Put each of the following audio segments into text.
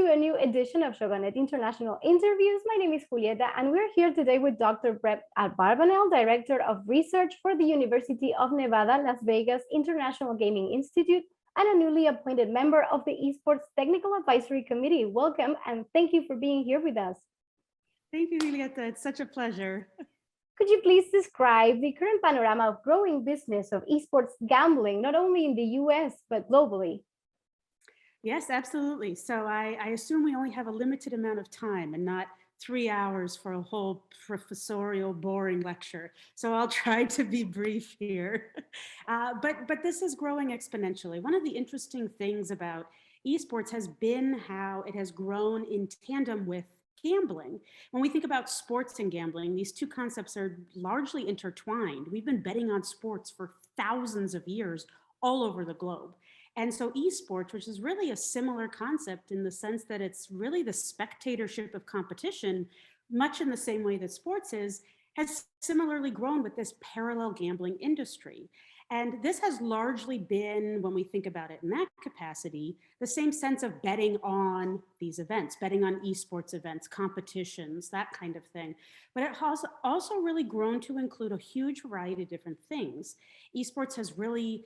to a new edition of Shoganet International Interviews. My name is Julieta, and we're here today with Dr. Brett Abarbanel, Director of Research for the University of Nevada, Las Vegas International Gaming Institute, and a newly appointed member of the Esports Technical Advisory Committee. Welcome, and thank you for being here with us. Thank you, Julieta. It's such a pleasure. Could you please describe the current panorama of growing business of esports gambling, not only in the US, but globally? Yes, absolutely. So I assume we only have a limited amount of time and not 3 hours for a whole professorial boring lecture. So I'll try to be brief here. But this is growing exponentially. One of the interesting things about esports has been how it has grown in tandem with gambling. When we think about sports and gambling, these two concepts are largely intertwined. We've been betting on sports for thousands of years all over the globe. And so esports, which is really a similar concept in the sense that it's really the spectatorship of competition, much in the same way that sports is, has similarly grown with this parallel gambling industry. And this has largely been, when we think about it in that capacity, the same sense of betting on these events, betting on esports events, competitions, that kind of thing. But it has also really grown to include a huge variety of different things. Esports has really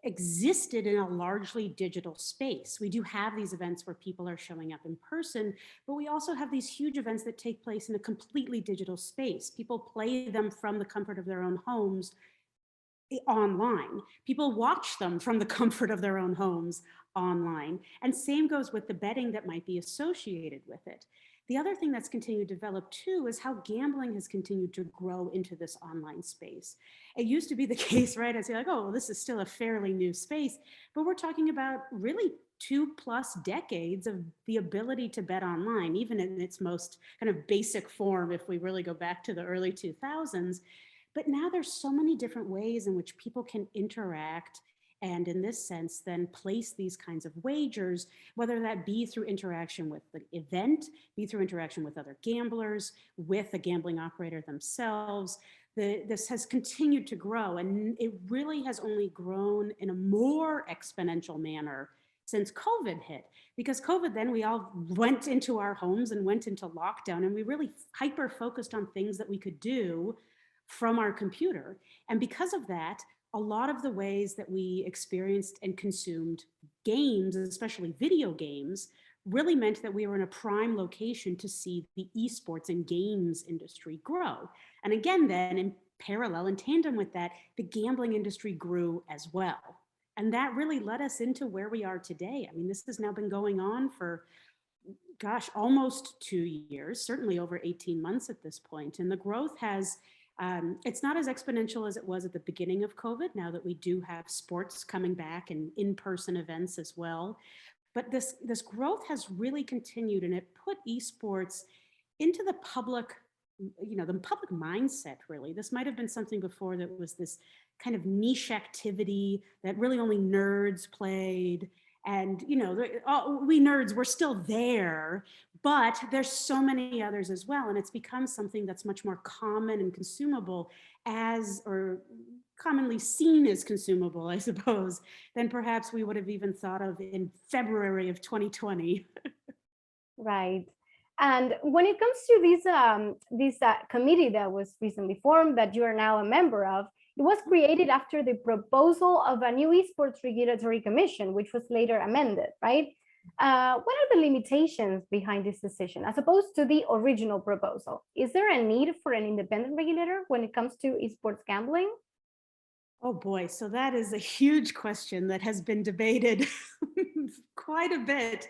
existed in a largely digital space. We do have these events where people are showing up in person, but we also have these huge events that take place in a completely digital space. People play them from the comfort of their own homes online. People watch them from the comfort of their own homes online. And same goes with the betting that might be associated with it. The other thing that's continued to develop too is how gambling has continued to grow into this online space. It used to be the case, right? As you're like, oh, well, this is still a fairly new space, but we're talking about really 2+ decades of the ability to bet online, even in its most kind of basic form, if we really go back to the early 2000s. But now there's so many different ways in which people can interact and in this sense, then place these kinds of wagers, whether that be through interaction with the event, be through interaction with other gamblers, with the gambling operator themselves. This has continued to grow, and it really has only grown in a more exponential manner since COVID hit. Because COVID, then we all went into our homes and went into lockdown, and we really hyper-focused on things that we could do from our computer. And because of that, a lot of the ways that we experienced and consumed games, especially video games, really meant that we were in a prime location to see the esports and games industry grow. And again, then in parallel, in tandem with that, the gambling industry grew as well. And that really led us into where we are today. I mean, this has now been going on for, gosh, almost 2 years, certainly over 18 months at this point. And the growth has it's not as exponential as it was at the beginning of COVID, now that we do have sports coming back and in-person events as well. But this growth has really continued, and it put esports into the public, the public mindset, really. This might have been something before that was this kind of niche activity that really only nerds played. And, we nerds, we're still there, but there's so many others as well. And it's become something that's much more common and consumable or commonly seen as consumable, I suppose, than perhaps we would have even thought of in February of 2020. Right. And when it comes to this committee that was recently formed that you are now a member of, it was created after the proposal of a new esports regulatory commission, which was later amended, right? What are the limitations behind this decision as opposed to the original proposal? Is there a need for an independent regulator when it comes to esports gambling? Oh boy, so that is a huge question that has been debated quite a bit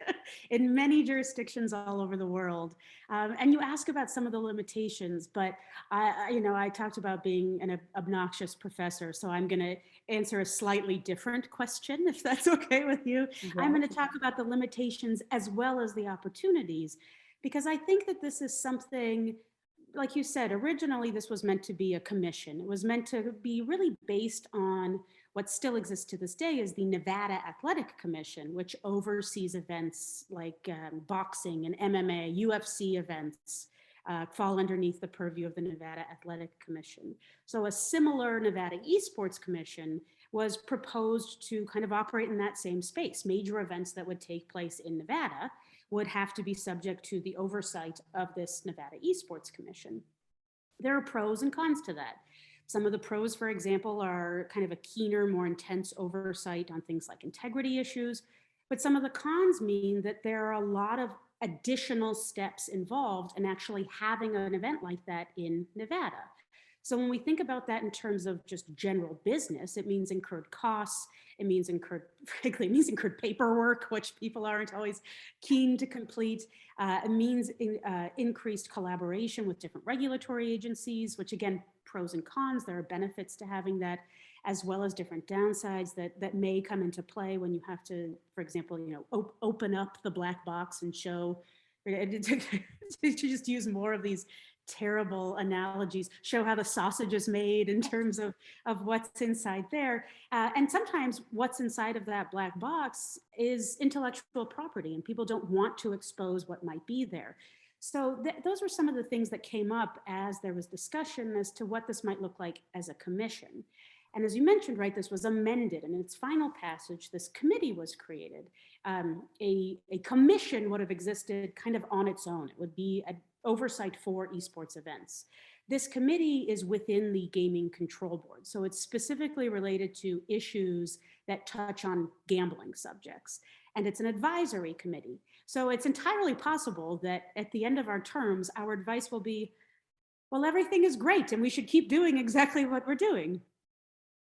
in many jurisdictions all over the world. And you ask about some of the limitations, but I talked about being an obnoxious professor, so I'm going to answer a slightly different question, if that's okay with you. Yeah. I'm going to talk about the limitations as well as the opportunities, because I think that this is something, like you said, originally this was meant to be a commission. It was meant to be really based on what still exists to this day is the Nevada Athletic Commission, which oversees events like boxing and MMA, UFC events fall underneath the purview of the Nevada Athletic Commission. So a similar Nevada Esports Commission was proposed to kind of operate in that same space, major events that would take place in Nevada would have to be subject to the oversight of this Nevada Esports Commission. There are pros and cons to that. Some of the pros, for example, are kind of a keener, more intense oversight on things like integrity issues. But some of the cons mean that there are a lot of additional steps involved in actually having an event like that in Nevada. So when we think about that in terms of just general business, it means incurred costs. It means frankly, it means incurred paperwork, which people aren't always keen to complete. It means increased collaboration with different regulatory agencies, which again, pros and cons. There are benefits to having that, as well as different downsides that may come into play when you have to, for example, open up the black box and show, to just use more of these terrible analogies, show how the sausage is made in terms of what's inside there. And sometimes what's inside of that black box is intellectual property, and people don't want to expose what might be there. So those were some of the things that came up as there was discussion as to what this might look like as a commission. And as you mentioned, right, this was amended, and in its final passage, this committee was created. A commission would have existed kind of on its own. It would be an oversight for esports events. This committee is within the Gaming Control Board, so it's specifically related to issues that touch on gambling subjects. And it's an advisory committee. So it's entirely possible that at the end of our terms, our advice will be, well, everything is great and we should keep doing exactly what we're doing.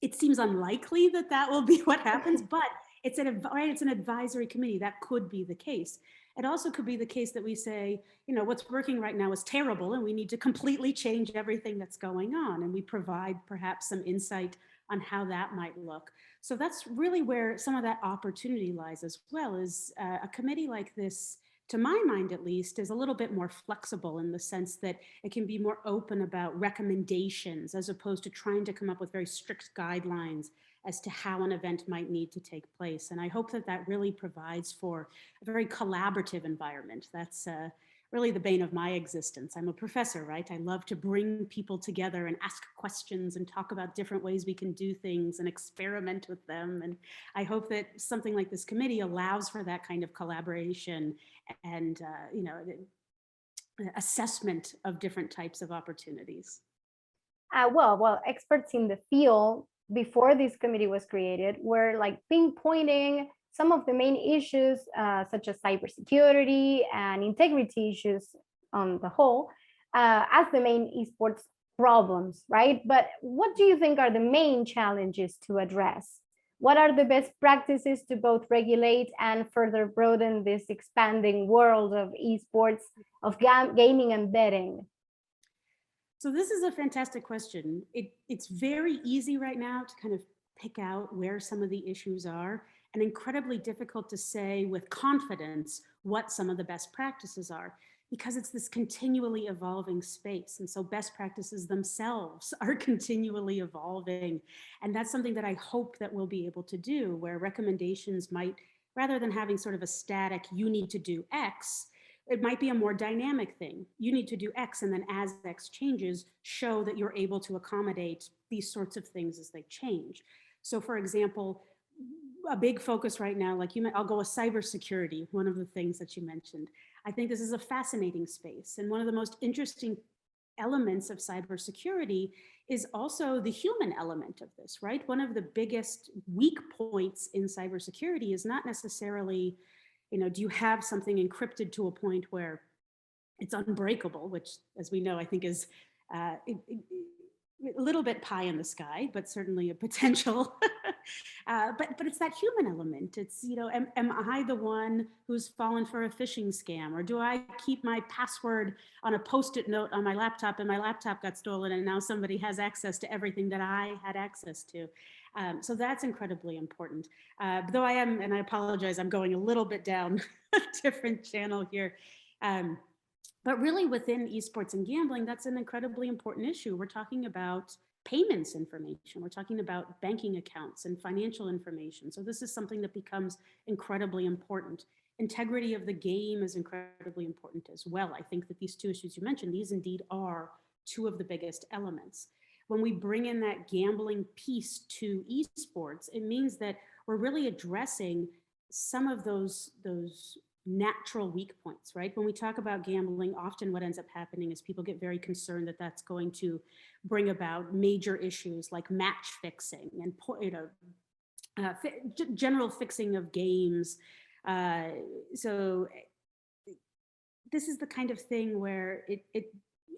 It seems unlikely that that will be what happens, but it's an advisory committee. That could be the case. It also could be the case that we say, what's working right now is terrible and we need to completely change everything that's going on. And we provide perhaps some insight on how that might look. So that's really where some of that opportunity lies as well, is a committee like this, to my mind at least, is a little bit more flexible in the sense that it can be more open about recommendations as opposed to trying to come up with very strict guidelines as to how an event might need to take place. And I hope that that really provides for a very collaborative environment. That's really the bane of my existence. I'm a professor, right? I love to bring people together and ask questions and talk about different ways we can do things and experiment with them. And I hope that something like this committee allows for that kind of collaboration and assessment of different types of opportunities. Well, experts in the field before this committee was created were like pinpointing some of the main issues, such as cybersecurity and integrity issues on the whole, as the main esports problems, right? But what do you think are the main challenges to address? What are the best practices to both regulate and further broaden this expanding world of esports, of gaming and betting? So this is a fantastic question. It's very easy right now to kind of pick out where some of the issues are, and incredibly difficult to say with confidence what some of the best practices are, because it's this continually evolving space. And so best practices themselves are continually evolving. And that's something that I hope that we'll be able to do, where recommendations might, rather than having sort of a static, you need to do X, it might be a more dynamic thing. You need to do X, and then as X changes, show that you're able to accommodate these sorts of things as they change. So for example, a big focus right now, like I'll go with cybersecurity, one of the things that you mentioned. I think this is a fascinating space. And one of the most interesting elements of cybersecurity is also the human element of this, right? One of the biggest weak points in cybersecurity is not necessarily, do you have something encrypted to a point where it's unbreakable, which, as we know, I think is a little bit pie in the sky, but certainly a potential. But it's that human element. It's, am I the one who's fallen for a phishing scam? Or do I keep my password on a Post-it note on my laptop and my laptop got stolen and now somebody has access to everything that I had access to? So that's incredibly important. Though I am, and I apologize, I'm going a little bit down a different channel here. But really within esports and gambling, that's an incredibly important issue. We're talking about payments information. We're talking about banking accounts and financial information. So this is something that becomes incredibly important. Integrity of the game is incredibly important as well. I think that these two issues you mentioned, these indeed are two of the biggest elements. When we bring in that gambling piece to esports, it means that we're really addressing some of those natural weak points, right? When we talk about gambling, often what ends up happening is people get very concerned that that's going to bring about major issues like match fixing and general fixing of games. So this is the kind of thing where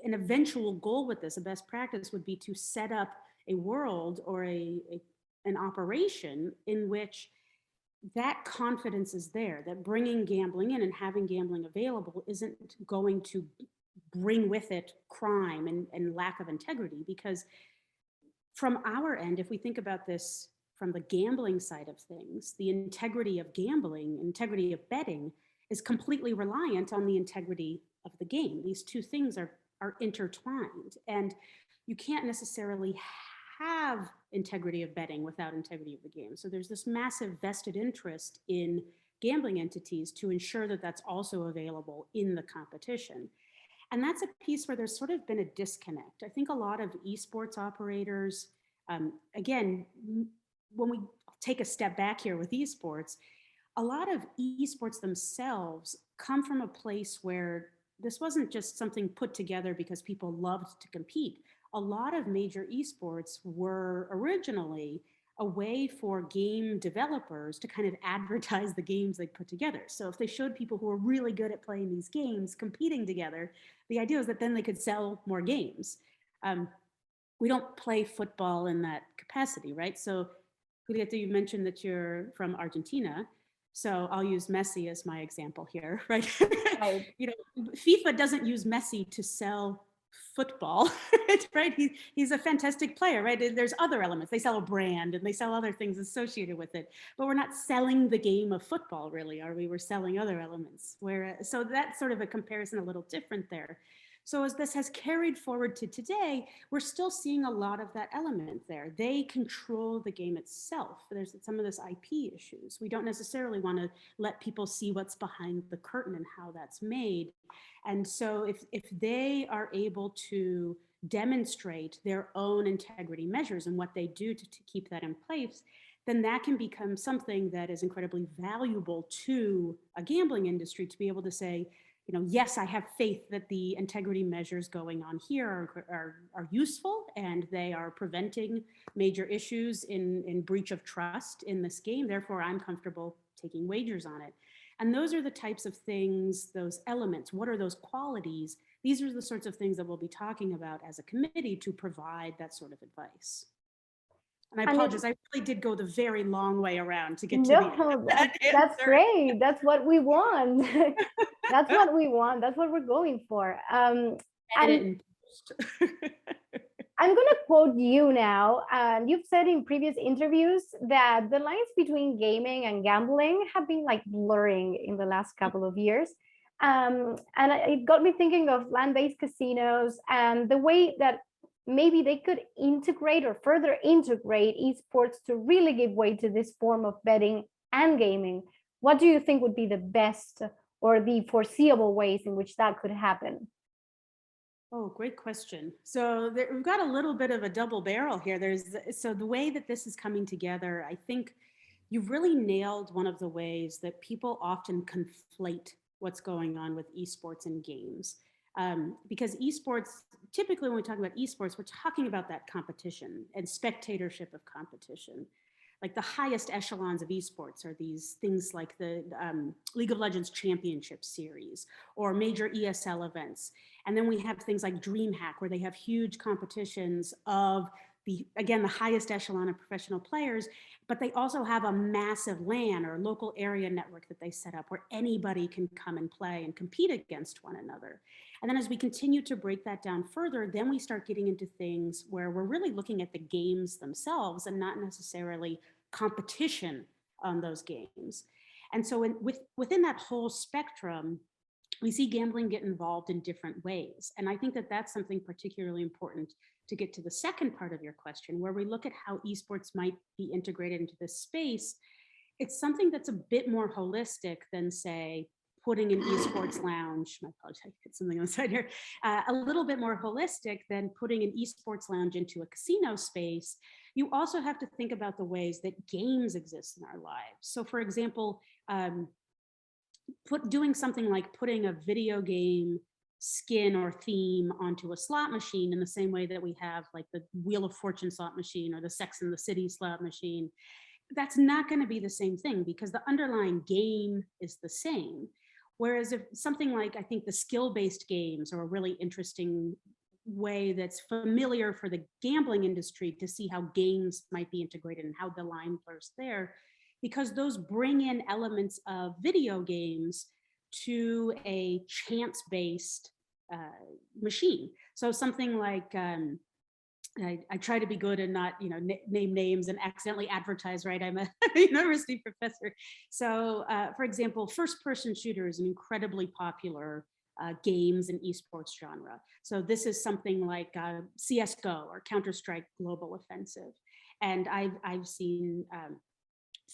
an eventual goal with this, a best practice would be to set up a world or an operation in which that confidence is there, that bringing gambling in and having gambling available isn't going to bring with it crime and lack of integrity. Because from our end, if we think about this from the gambling side of things, the integrity of gambling, integrity of betting is completely reliant on the integrity of the game. These two things are intertwined, and you can't necessarily have integrity of betting without integrity of the game. So there's this massive vested interest in gambling entities to ensure that that's also available in the competition. And that's a piece where there's sort of been a disconnect. I think a lot of esports operators, again, when we take a step back here with esports, a lot of esports themselves come from a place where this wasn't just something put together because people loved to compete. A lot of major esports were originally a way for game developers to kind of advertise the games they put together. So if they showed people who are really good at playing these games competing together, the idea was that then they could sell more games. We don't play football in that capacity, right? So Julieta, you mentioned that you're from Argentina. So I'll use Messi as my example here, right? Right. You know, FIFA doesn't use Messi to sell football, right? He's a fantastic player, right? There's other elements. They sell a brand and they sell other things associated with it, but we're not selling the game of football, really, are we? We're selling other elements. So that's sort of a comparison a little different there. So as this has carried forward to today, we're still seeing a lot of that element there. They control the game itself. There's some of this IP issues. We don't necessarily want to let people see what's behind the curtain and how that's made. And so if they are able to demonstrate their own integrity measures and what they do to keep that in place, then that can become something that is incredibly valuable to a gambling industry to be able to say, you know, yes, I have faith that the integrity measures going on here are useful and they are preventing major issues in breach of trust in this game. Therefore, I'm comfortable taking wagers on it. And those are the types of things, those elements. What are those qualities? These are the sorts of things that we'll be talking about as a committee to provide that sort of advice. And I apologize, I really did go the very long way around to get to the that's great. That's what we want. That's what we want. That's what we're going for. And I'm going to quote you now. You've said in previous interviews that the lines between gaming and gambling have been like blurring in the last couple of years. And it got me thinking of land-based casinos and the way that maybe they could integrate or further integrate esports to really give way to this form of betting and gaming. What do you think would be the best or the foreseeable ways in which that could happen? Oh, great question. So we've got a little bit of a double barrel here. So the way that this is coming together, I think you've really nailed one of the ways that people often conflate what's going on with esports and games. Because esports, typically when we talk about esports, we're talking about that competition and spectatorship of competition. Like the highest echelons of esports are these things like the League of Legends Championship Series or major ESL events. And then we have things like DreamHack, where they have huge competitions of again, the highest echelon of professional players, but they also have a massive LAN or local area network that they set up where anybody can come and play and compete against one another. And then as we continue to break that down further, then we start getting into things where we're really looking at the games themselves and not necessarily competition on those games. And so within that whole spectrum, we see gambling get involved in different ways. And I think that that's something particularly important to get to the second part of your question, where we look at how esports might be integrated into this space. It's something that's a bit more holistic than, say, putting an esports lounge, my apologies, I hit something on the side here, a little bit more holistic than putting an esports lounge into a casino space. You also have to think about the ways that games exist in our lives. So for example, doing something like putting a video game skin or theme onto a slot machine in the same way that we have like the Wheel of Fortune slot machine or the Sex and the City slot machine, that's not going to be the same thing because the underlying game is the same. Whereas if something like, I think the skill-based games are a really interesting way that's familiar for the gambling industry to see how games might be integrated and how the line blurs there, because those bring in elements of video games to a chance-based machine. So something like, I try to be good and not, name names and accidentally advertise, right? I'm a university professor. So for example, first-person shooter is an incredibly popular games and esports genre. So this is something like CSGO or Counter-Strike Global Offensive. And I've seen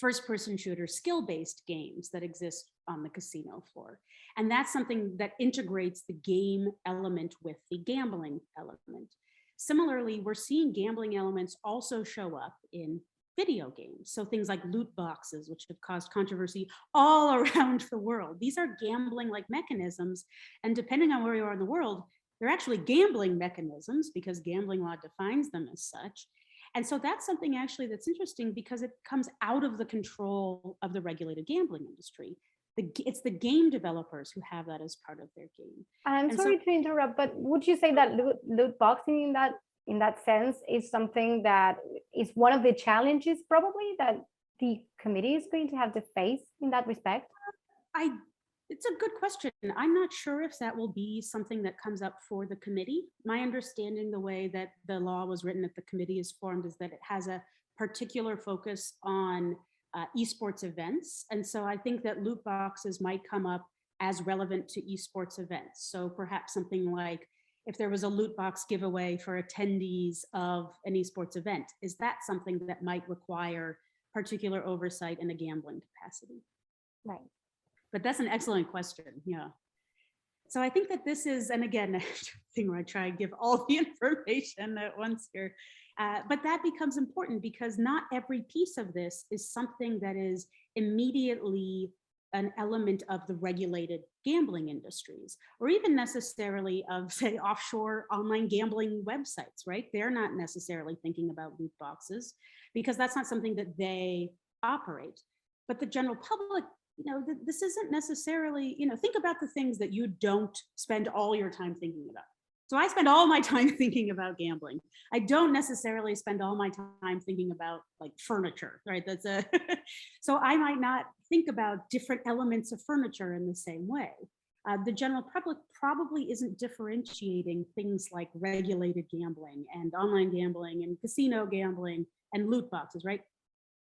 first-person shooter skill-based games that exist on the casino floor. And that's something that integrates the game element with the gambling element. Similarly, we're seeing gambling elements also show up in video games. So things like loot boxes, which have caused controversy all around the world. These are gambling-like mechanisms. And depending on where you are in the world, they're actually gambling mechanisms because gambling law defines them as such. And so that's something actually that's interesting because it comes out of the control of the regulated gambling industry. It's the game developers who have that as part of their game. I'm sorry to interrupt, but would you say that loot boxing in that sense is something that is one of the challenges probably that the committee is going to have to face in that respect? It's a good question. I'm not sure if that will be something that comes up for the committee. My understanding, the way that the law was written, that the committee is formed, is that it has a particular focus on esports events. And so I think that loot boxes might come up as relevant to esports events. So perhaps something like if there was a loot box giveaway for attendees of an esports event, is that something that might require particular oversight in a gambling capacity? Right. But that's an excellent question. Yeah. So I think that this is, and again, a thing where I try and give all the information at once here, but that becomes important because not every piece of this is something that is immediately an element of the regulated gambling industries, or even necessarily of, say, offshore online gambling websites, right? They're not necessarily thinking about loot boxes because that's not something that they operate. But the general public, this isn't necessarily, think about the things that you don't spend all your time thinking about. So I spend all my time thinking about gambling. I don't necessarily spend all my time thinking about like furniture, right? So I might not think about different elements of furniture in the same way. The general public probably isn't differentiating things like regulated gambling and online gambling and casino gambling and loot boxes, right?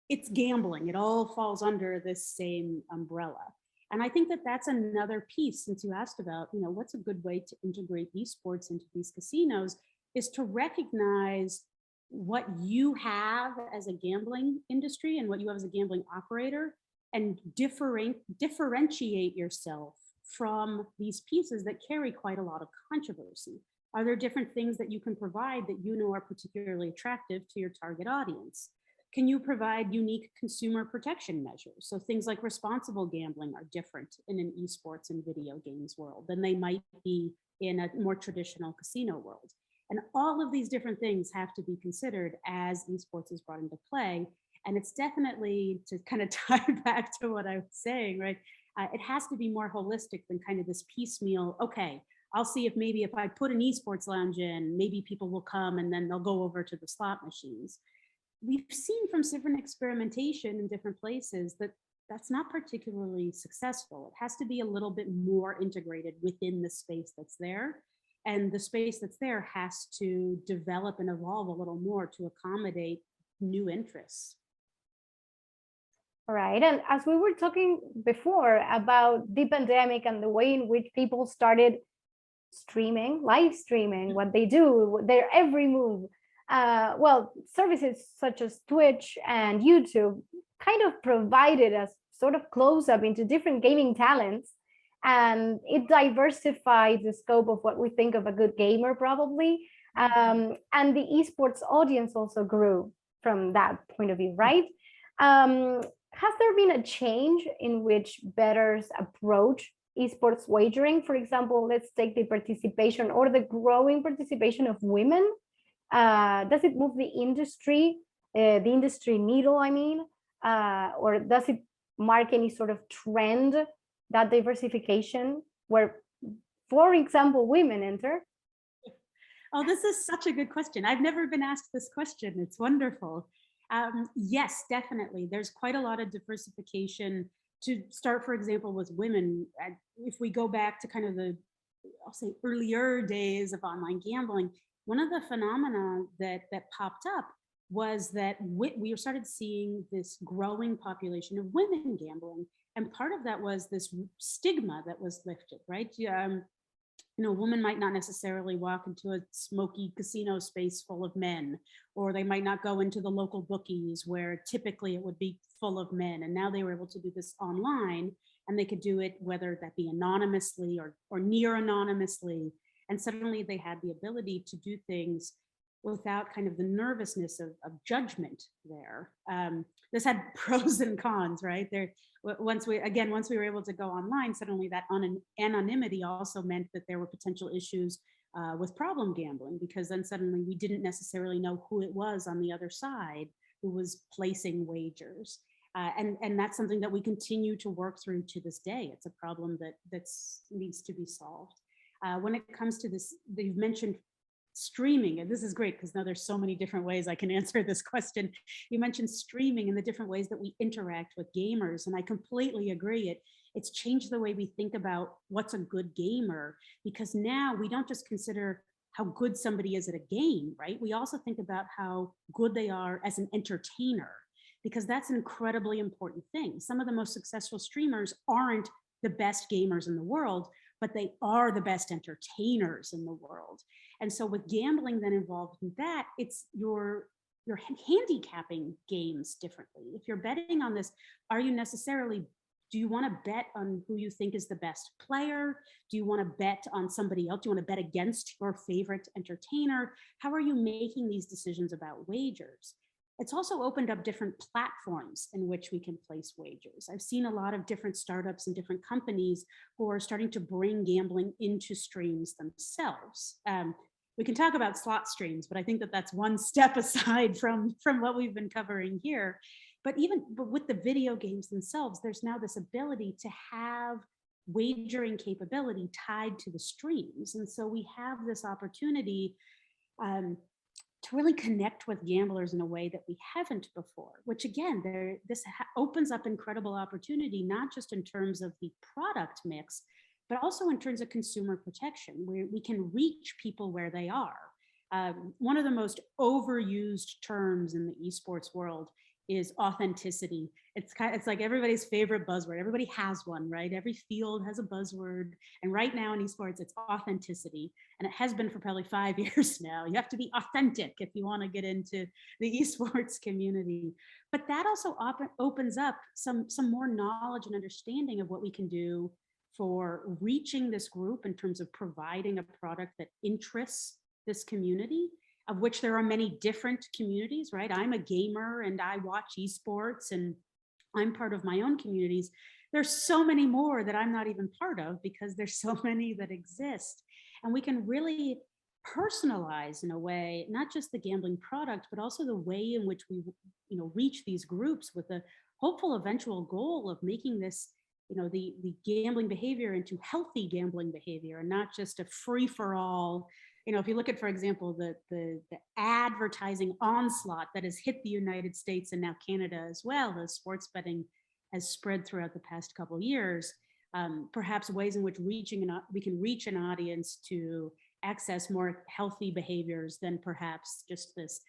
It's gambling. It all falls under this same umbrella. And I think that that's another piece, since you asked about, what's a good way to integrate esports into these casinos, is to recognize what you have as a gambling industry and what you have as a gambling operator, and differentiate yourself from these pieces that carry quite a lot of controversy. Are there different things that you can provide that are particularly attractive to your target audience? Can you provide unique consumer protection measures? So things like responsible gambling are different in an esports and video games world than they might be in a more traditional casino world. And all of these different things have to be considered as esports is brought into play. And it's definitely, to kind of tie back to what I was saying, right? It has to be more holistic than kind of this piecemeal, okay, I'll see if I put an esports lounge in, maybe people will come and then they'll go over to the slot machines. We've seen from different experimentation in different places that that's not particularly successful. It has to be a little bit more integrated within the space that's there. And the space that's there has to develop and evolve a little more to accommodate new interests. All right. And as we were talking before about the pandemic and the way in which people started live streaming what they do, their every move, services such as Twitch and YouTube kind of provided us sort of close up into different gaming talents, and it diversified the scope of what we think of a good gamer probably. And the esports audience also grew from that point of view, right? has there been a change in which bettors approach esports wagering? For example, let's take the participation or the growing participation of women. Does it move the industry needle, I mean, or does it mark any sort of trend, that diversification where, for example, women enter? Oh, this is such a good question. I've never been asked this question. It's wonderful. Yes, definitely. There's quite a lot of diversification. To start, for example, with women, if we go back to kind of the, I'll say, earlier days of online gambling, one of the phenomena that popped up was that we started seeing this growing population of women gambling. And part of that was this stigma that was lifted, right? A woman might not necessarily walk into a smoky casino space full of men, or they might not go into the local bookies where typically it would be full of men. And now they were able to do this online, and they could do it whether that be anonymously or near anonymously. And suddenly they had the ability to do things without kind of the nervousness of judgment there. This had pros and cons, right? Once we were able to go online, suddenly that anonymity also meant that there were potential issues with problem gambling, because then suddenly we didn't necessarily know who it was on the other side who was placing wagers. And that's something that we continue to work through to this day. It's a problem that needs to be solved. When it comes to this, you've mentioned streaming, and this is great because now there's so many different ways I can answer this question. You mentioned streaming and the different ways that we interact with gamers, and I completely agree. It's changed the way we think about what's a good gamer, because now we don't just consider how good somebody is at a game, right? We also think about how good they are as an entertainer, because that's an incredibly important thing. Some of the most successful streamers aren't the best gamers in the world, but they are the best entertainers in the world. And so with gambling then involved in that, it's you're handicapping games differently. If you're betting on this, do you want to bet on who you think is the best player? Do you want to bet on somebody else? Do you want to bet against your favorite entertainer? How are you making these decisions about wagers? It's also opened up different platforms in which we can place wagers. I've seen a lot of different startups and different companies who are starting to bring gambling into streams themselves. We can talk about slot streams, but I think that that's one step aside from what we've been covering here. But with the video games themselves, there's now this ability to have wagering capability tied to the streams. And so we have this opportunity to really connect with gamblers in a way that we haven't before, which again, this opens up incredible opportunity, not just in terms of the product mix, but also in terms of consumer protection, where we can reach people where they are. One of the most overused terms in the esports world is authenticity. It's like everybody's favorite buzzword. Everybody has one, right? Every field has a buzzword. And right now in esports, it's authenticity. And it has been for probably 5 years now. You have to be authentic if you want to get into the esports community. But that also opens up some more knowledge and understanding of what we can do for reaching this group in terms of providing a product that interests this community, of which there are many different communities, right? I'm a gamer and I watch esports and I'm part of my own communities. There's so many more that I'm not even part of because there's so many that exist. And we can really personalize in a way, not just the gambling product, but also the way in which we reach these groups with a hopeful eventual goal of making this the gambling behavior into healthy gambling behavior and not just a free for all. If you look at, for example, the advertising onslaught that has hit the United States and now Canada as well, as sports betting has spread throughout the past couple of years, perhaps ways in which we can reach an audience to access more healthy behaviors than perhaps just this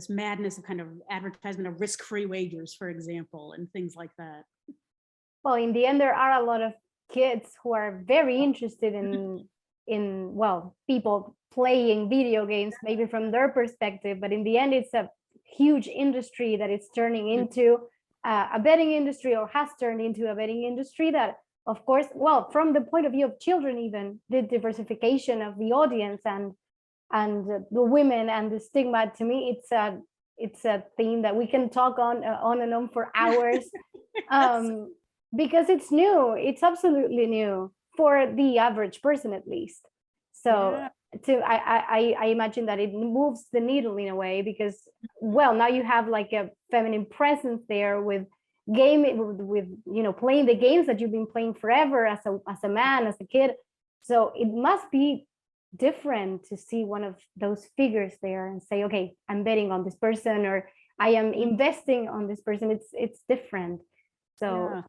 madness of kind of advertisement of risk-free wagers, for example, and things like that. Well, in the end, there are a lot of kids who are very interested in people playing video games, maybe from their perspective, but in the end, it's a huge industry that it's turning into a betting industry, or has turned into a betting industry that, of course, from the point of view of children, even the diversification of the audience and the women and the stigma, to me, it's a theme that we can talk on and on for hours. Because it's new. It's absolutely new for the average person, at least. So Yeah. I imagine that it moves the needle in a way, because, well, now you have like a feminine presence there with playing the games that you've been playing forever as a man, as a kid. So it must be different to see one of those figures there and say, okay, I'm betting on this person, or I am investing on this person. It's different. So Yeah,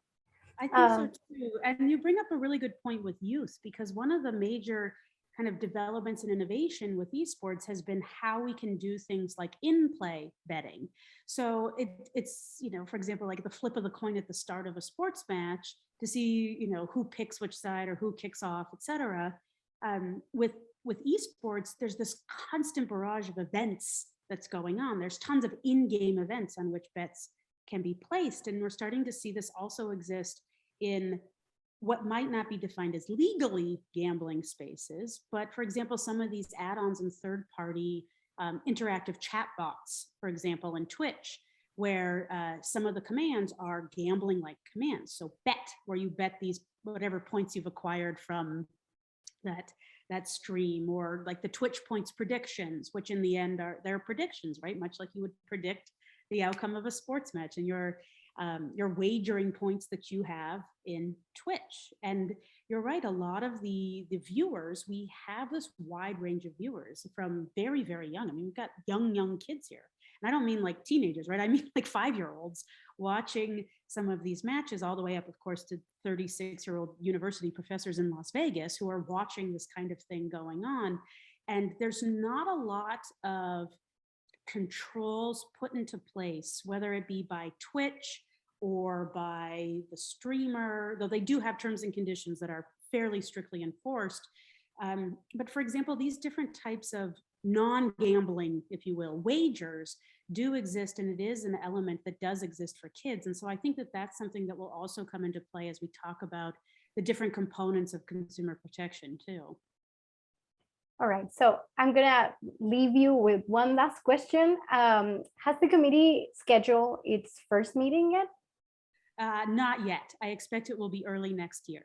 I think so too. And you bring up a really good point with youth, because one of the major kind of developments and innovation with esports has been how we can do things like in-play betting. So it's, for example, like the flip of the coin at the start of a sports match to see, who picks which side or who kicks off, et cetera. With esports, there's this constant barrage of events that's going on. There's tons of in-game events on which bets can be placed. And we're starting to see this also exist in what might not be defined as legally gambling spaces, but for example, some of these add-ons and third-party interactive chat bots, for example, in Twitch, where some of the commands are gambling-like commands. So bet, where you bet these whatever points you've acquired from that stream, or like the Twitch points predictions, which in the end are their predictions, right? Much like you would predict the outcome of a sports match, and your wagering points that you have in Twitch. And you're right, a lot of the viewers, we have this wide range of viewers from very, very young. I mean, we've got young kids here. And I don't mean like teenagers, right? I mean like 5-year-olds watching some of these matches, all the way up, of course, to 36-year-old university professors in Las Vegas who are watching this kind of thing going on. And there's not a lot of controls put into place, whether it be by Twitch or by the streamer, though they do have terms and conditions that are fairly strictly enforced. But for example, these different types of non-gambling, if you will, wagers do exist, and it is an element that does exist for kids. And so I think that that's something that will also come into play as we talk about the different components of consumer protection too. all right, so I'm gonna leave you with one last question. Has the committee scheduled its first meeting yet? Not yet. I expect it will be early next year.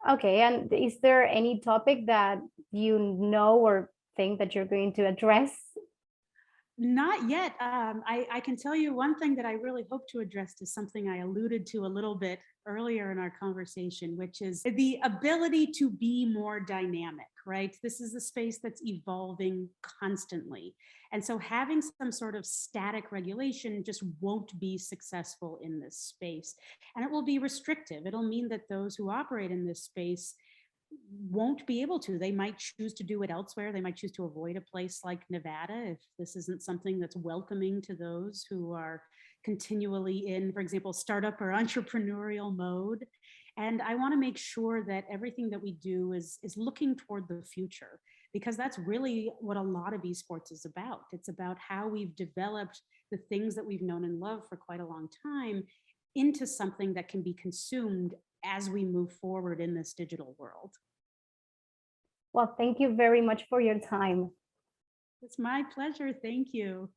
Okay, and is there any topic that you know or think that you're going to address? Not yet. I can tell you one thing that I really hope to address is something I alluded to a little bit earlier in our conversation, which is the ability to be more dynamic, right? This is a space that's evolving constantly. And so having some sort of static regulation just won't be successful in this space. And it will be restrictive. It'll mean that those who operate in this space won't be able to. They might choose to do it elsewhere. They might choose to avoid a place like Nevada if this isn't something that's welcoming to those who are continually in, for example, startup or entrepreneurial mode. And I want to make sure that everything that we do is looking toward the future, because that's really what a lot of esports is about. It's about how we've developed the things that we've known and loved for quite a long time into something that can be consumed as we move forward in this digital world. Well, thank you very much for your time. It's my pleasure. Thank you.